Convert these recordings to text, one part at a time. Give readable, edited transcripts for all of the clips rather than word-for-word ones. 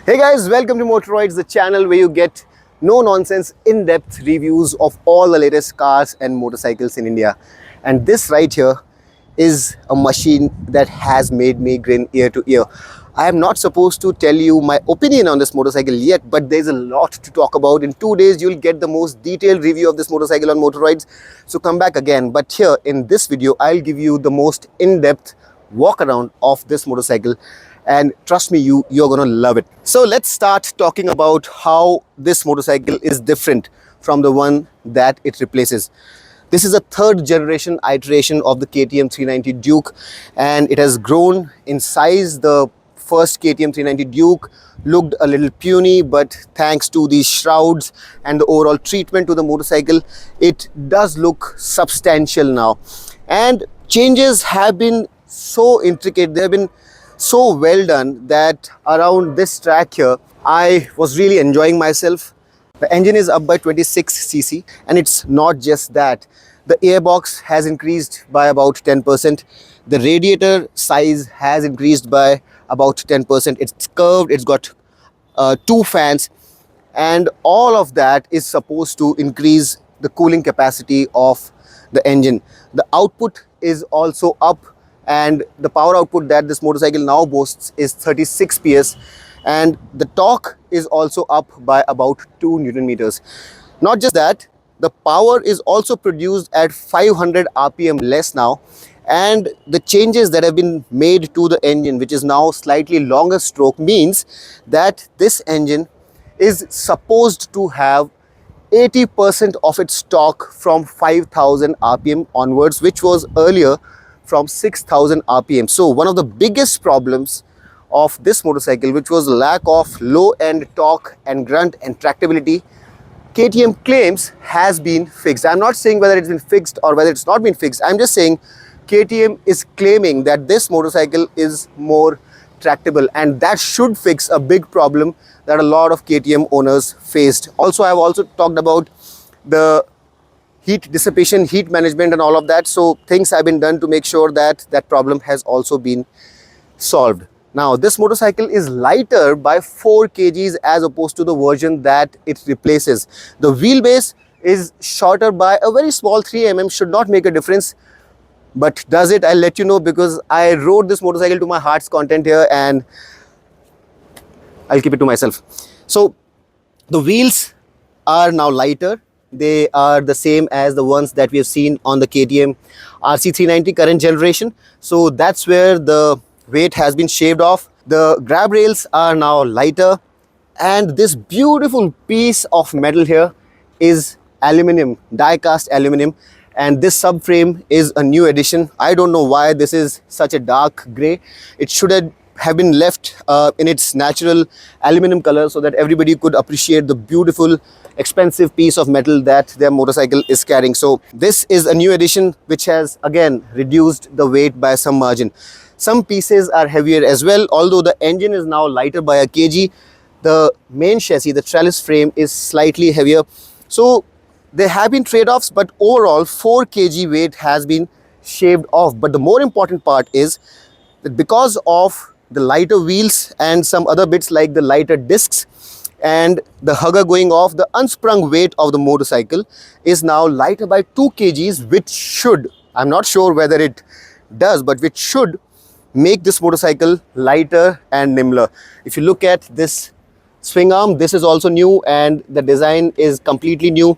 Hey guys, welcome to Motoroids, the channel where you get no-nonsense, in-depth reviews of all the latest cars and motorcycles in India. And this right here is a machine that has made me grin ear to ear. I am not supposed to tell you my opinion on this motorcycle yet, but there's a lot to talk about. In 2 days, you'll get the most detailed review of this motorcycle on Motoroids. So come back again. But here in this video, I'll give you the most in-depth walk around of this motorcycle, and trust me, you're gonna love it. So let's start talking about how this motorcycle is different from the one that it replaces. This is a third generation iteration of the KTM 390 Duke, and it has grown in size. The first KTM 390 Duke looked a little puny, but thanks to these shrouds and the overall treatment to the motorcycle, it does look substantial now. And changes have been so intricate, they have been so well done that around this track here, I was really enjoying myself. The engine is up by 26cc, and it's not just that. The airbox has increased by about 10%. The radiator size has increased by about 10%. It's curved, it's got 2 fans, and all of that is supposed to increase the cooling capacity of the engine. The output is also up, and the power output that this motorcycle now boasts is 36 PS, and the torque is also up by about 2 Newton meters. Not just that, the power is also produced at 500 RPM less now, and the changes that have been made to the engine, which is now slightly longer stroke, means that this engine is supposed to have 80% of its torque from 5000 RPM onwards, which was earlier from 6000 RPM. So one of the biggest problems of this motorcycle, which was lack of low-end torque and grunt and tractability, KTM claims has been fixed. I'm not saying whether it's been fixed or whether it's not been fixed. I'm just saying KTM is claiming that this motorcycle is more tractable, and that should fix a big problem that a lot of KTM owners faced. Also, I've also talked about the heat dissipation, heat management and all of that. So things have been done to make sure that that problem has also been solved. Now, this motorcycle is lighter by 4 kgs as opposed to the version that it replaces. The wheelbase is shorter by a very small 3 mm, should not make a difference. But does it? I'll let you know, because I rode this motorcycle to my heart's content here, and I'll keep it to myself. So the wheels are now lighter. They are the same as the ones that we have seen on the KTM RC390 current generation. So that's where the weight has been shaved off. The grab rails are now lighter, and this beautiful piece of metal here is aluminum, die cast aluminum, and this subframe is a new addition. I don't know why this is such a dark gray. It should have been left in its natural aluminum color so that everybody could appreciate the beautiful expensive piece of metal that their motorcycle is carrying. So this is a new addition which has again reduced the weight by some margin. Some pieces are heavier as well. Although the engine is now lighter by a kg, the main chassis, the trellis frame, is slightly heavier. So there have been trade-offs, but overall 4 kg weight has been shaved off. But the more important part is that because of the lighter wheels and some other bits like the lighter discs and the hugger going off, the unsprung weight of the motorcycle is now lighter by 2 kgs, which should, I'm not sure whether it does, but which should make this motorcycle lighter and nimbler. If you look at this swing arm, this is also new, and the design is completely new,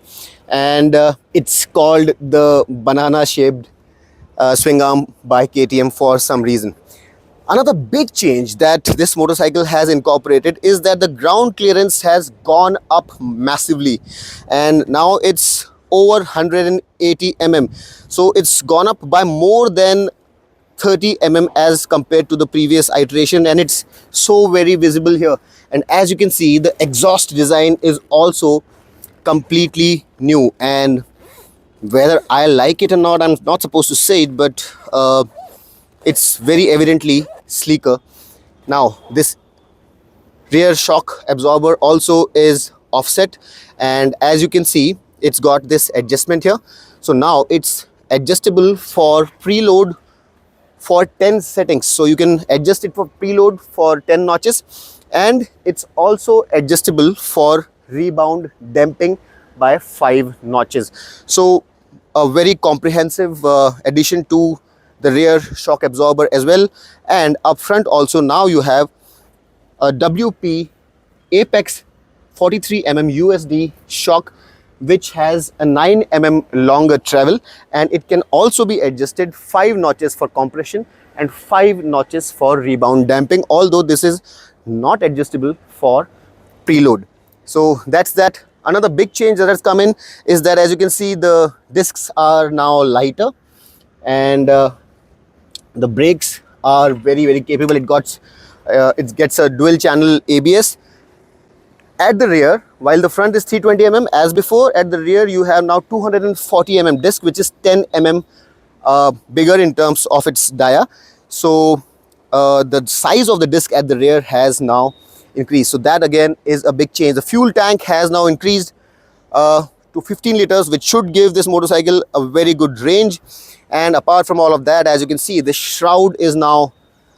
and it's called the banana shaped swing arm by KTM for some reason. Another big change that this motorcycle has incorporated is that the ground clearance has gone up massively, and now it's over 180 mm. So it's gone up by more than 30 mm as compared to the previous iteration, and it's so very visible here. And as you can see, the exhaust design is also completely new, and whether I like it or not, I'm not supposed to say it, but it's very evidently sleeker. Now, this rear shock absorber also is offset, and as you can see, it's got this adjustment here. So now it's adjustable for preload for 10 settings. So you can adjust it for preload for 10 notches, and it's also adjustable for rebound damping by 5 notches. So a very comprehensive addition to the rear shock absorber as well. And up front also now you have a WP Apex 43 USD shock, which has a 9 longer travel, and it can also be adjusted 5 notches for compression and 5 notches for rebound damping, although this is not adjustable for preload. So that's that. Another big change that has come in is that, as you can see, the discs are now lighter, and the brakes are very capable. It gets a dual channel ABS at the rear, while the front is 320 as before. At the rear you have now 240 disc, which is 10 bigger in terms of its dia. So the size of the disc at the rear has now increased, so that again is a big change. The fuel tank has now increased to 15 liters, which should give this motorcycle a very good range. And apart from all of that, as you can see, the shroud is now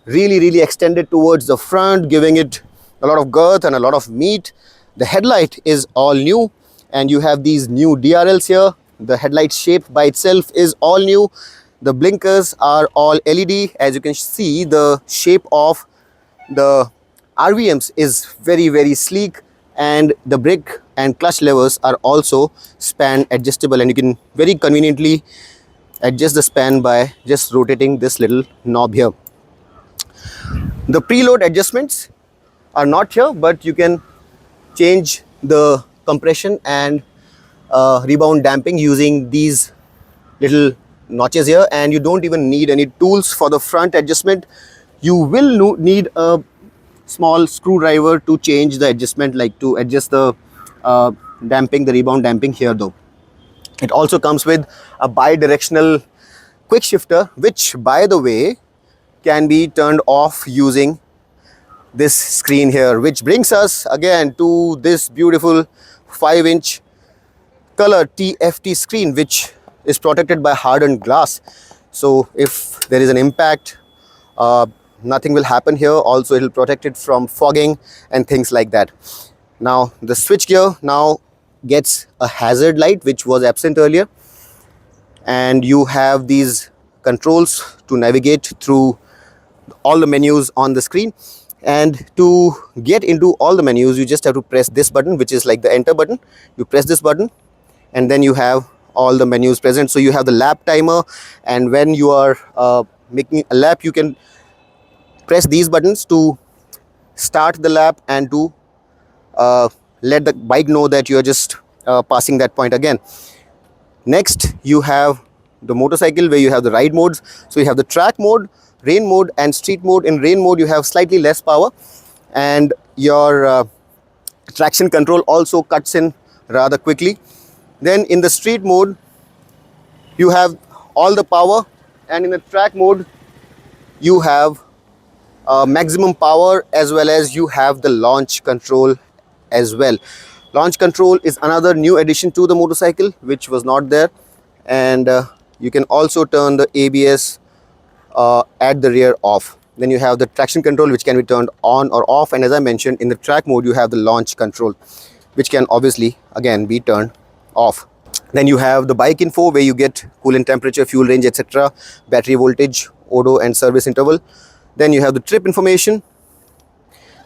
really extended towards the front, giving it a lot of girth and a lot of meat. The headlight is all new, and you have these new DRLs here. The headlight shape by itself is all new. The blinkers are all LED. As you can see, the shape of the RVMs is very sleek, and the brake and clutch levers are also span adjustable, and you can very conveniently adjust the span by just rotating this little knob here. The preload adjustments are not here, but you can change the compression and rebound damping using these little notches here, and you don't even need any tools for the front adjustment. You will need a small screwdriver to change the adjustment, like to adjust the damping, the rebound damping here though. It also comes with a bi-directional quick shifter, which by the way can be turned off using this screen here, which brings us again to this beautiful 5-inch color TFT screen, which is protected by hardened glass. So if there is an impact, nothing will happen here. Also, it will protect it from fogging and things like that. Now the switch gear now gets a hazard light, which was absent earlier, and you have these controls to navigate through all the menus on the screen. And to get into all the menus, you just have to press this button, which is like the enter button. You press this button and then you have all the menus present. So you have the lap timer, and when you are making a lap, you can press these buttons to start the lap and to let the bike know that you are just passing that point again. Next, you have the motorcycle, where you have the ride modes. So you have the track mode, rain mode and street mode. In rain mode you have slightly less power, and your traction control also cuts in rather quickly. Then in the street mode you have all the power, and in the track mode you have maximum power, as well as you have the launch control as well. Launch control is another new addition to the motorcycle, which was not there. And you can also turn the ABS at the rear off. Then you have the traction control, which can be turned on or off, and as I mentioned, in the track mode you have the launch control, which can obviously again be turned off. Then you have the bike info, where you get coolant temperature, fuel range, etc., battery voltage, odo and service interval. Then you have the trip information,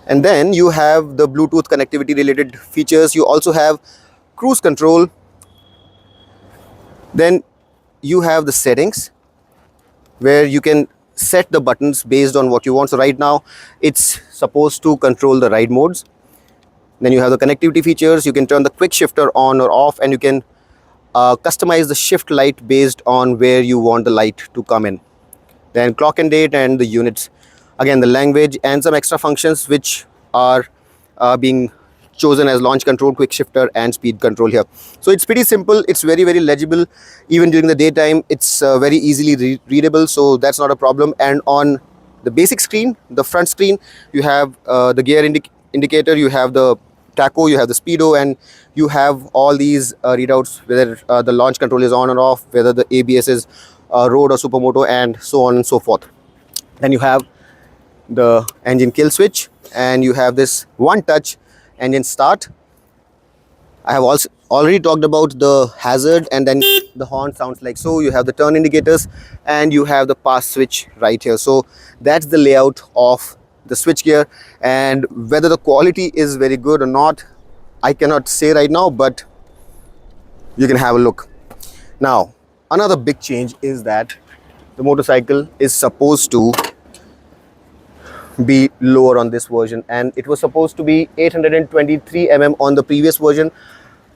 and then you have the Bluetooth connectivity related features. You also have cruise control. Then you have the settings, where you can set the buttons based on what you want. So right now it's supposed to control the ride modes. Then you have the connectivity features. You can turn the quick shifter on or off, and you can customize the shift light based on where you want the light to come in. Then clock and date and the units. Again, the language and some extra functions which are being chosen as launch control, quick shifter and speed control here. So it's pretty simple. It's very legible. Even during the daytime, it's very easily readable, so that's not a problem. And on the basic screen, the front screen, you have the gear indicator, you have the tacho, you have the speedo, and you have all these readouts, whether the launch control is on or off, whether the ABS is road or supermoto, and so on and so forth. Then you have the engine kill switch, and you have this one touch engine start. I have also already talked about the hazard, and then the horn sounds like so. You have the turn indicators and you have the pass switch right here. So that's the layout of the switch gear, and whether the quality is very good or not, I cannot say right now, but you can have a look. Now, another big change is that the motorcycle is supposed to be lower on this version, and it was supposed to be 823 mm on the previous version.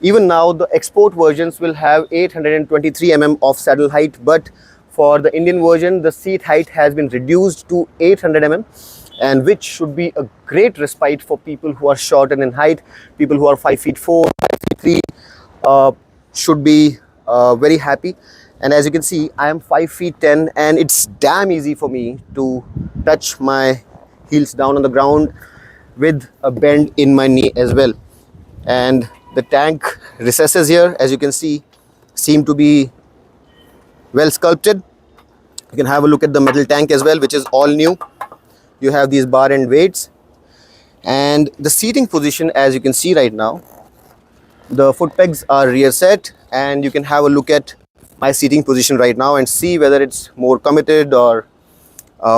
Even now the export versions will have 823 mm of saddle height, but for the Indian version the seat height has been reduced to 800 mm, and which should be a great respite for people who are shorter in height. People who are 5'4", 5'3", should be very happy. And as you can see, I am 5'10", and it's damn easy for me to touch my heels down on the ground with a bend in my knee as well. And the tank recesses here, as you can see, seem to be well sculpted. You can have a look at the metal tank as well, which is all new. You have these bar end weights, and the seating position, as you can see right now, the foot pegs are rear set, and you can have a look at my seating position right now and see whether it's more committed or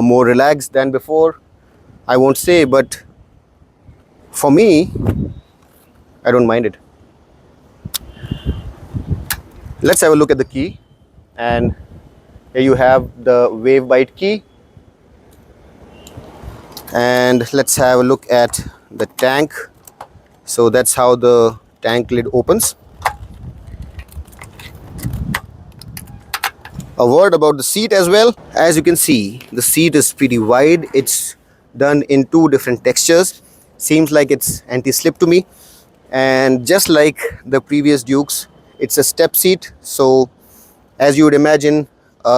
more relaxed than before. I won't say, but for me, I don't mind it. Let's have a look at the key, and here you have the wave bite key. And let's have a look at the tank. So that's how the tank lid opens. A word about the seat as well. As you can see, the seat is pretty wide. It's done in two different textures. Seems like it's anti-slip to me. And just like the previous Dukes, it's a step seat. So as you would imagine,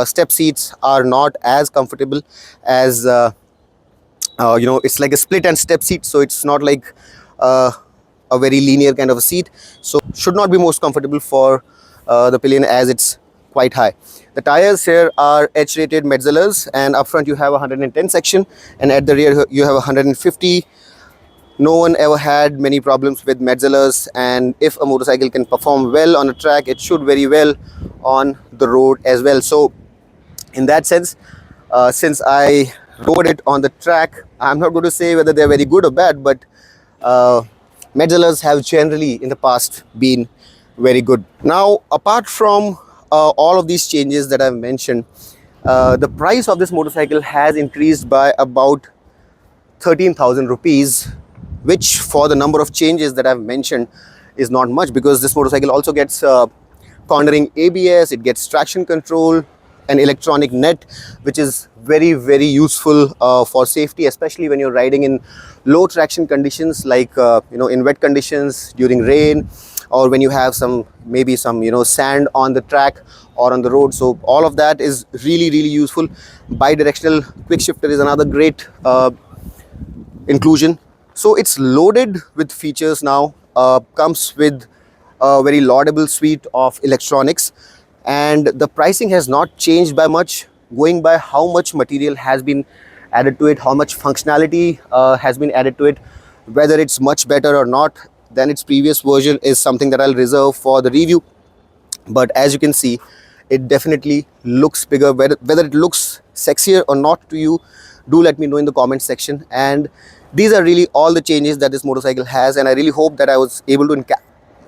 step seats are not as comfortable as it's like a split and step seat, so it's not like a very linear kind of a seat. So should not be most comfortable for the pillion, as it's quite high. The tires here are H-rated Metzlers, and up front you have a 110 section, and at the rear you have a 150. No one ever had many problems with Metzlers, and if a motorcycle can perform well on a track, it should very well on the road as well. So in that sense, since I rode it on the track, I'm not going to say whether they're very good or bad, but Metzlers have generally in the past been very good. Now, apart from all of these changes that I've mentioned, the price of this motorcycle has increased by about 13,000 rupees, which for the number of changes that I've mentioned is not much, because this motorcycle also gets cornering ABS, it gets traction control, an electronic net, which is very, very useful for safety, especially when you're riding in low traction conditions, like in wet conditions during rain, or when you have maybe some sand on the track or on the road. So all of that is really, really useful. Bi-directional quick shifter is another great inclusion. So it's loaded with features now, comes with a very laudable suite of electronics, and the pricing has not changed by much, going by how much material has been added to it, how much functionality has been added to it. Whether it's much better or not than its previous version is something that I'll reserve for the review. But as you can see, it definitely looks bigger. Whether it looks sexier or not to you, do let me know in the comment section. And these are really all the changes that this motorcycle has, and I really hope that I was able to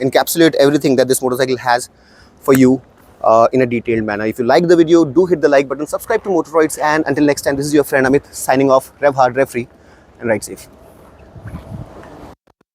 encapsulate everything that this motorcycle has for you in a detailed manner. If you like the video, do hit the like button, subscribe to Motoroids, and until next time, this is your friend Amit signing off. Rev hard, rev free, and ride safe.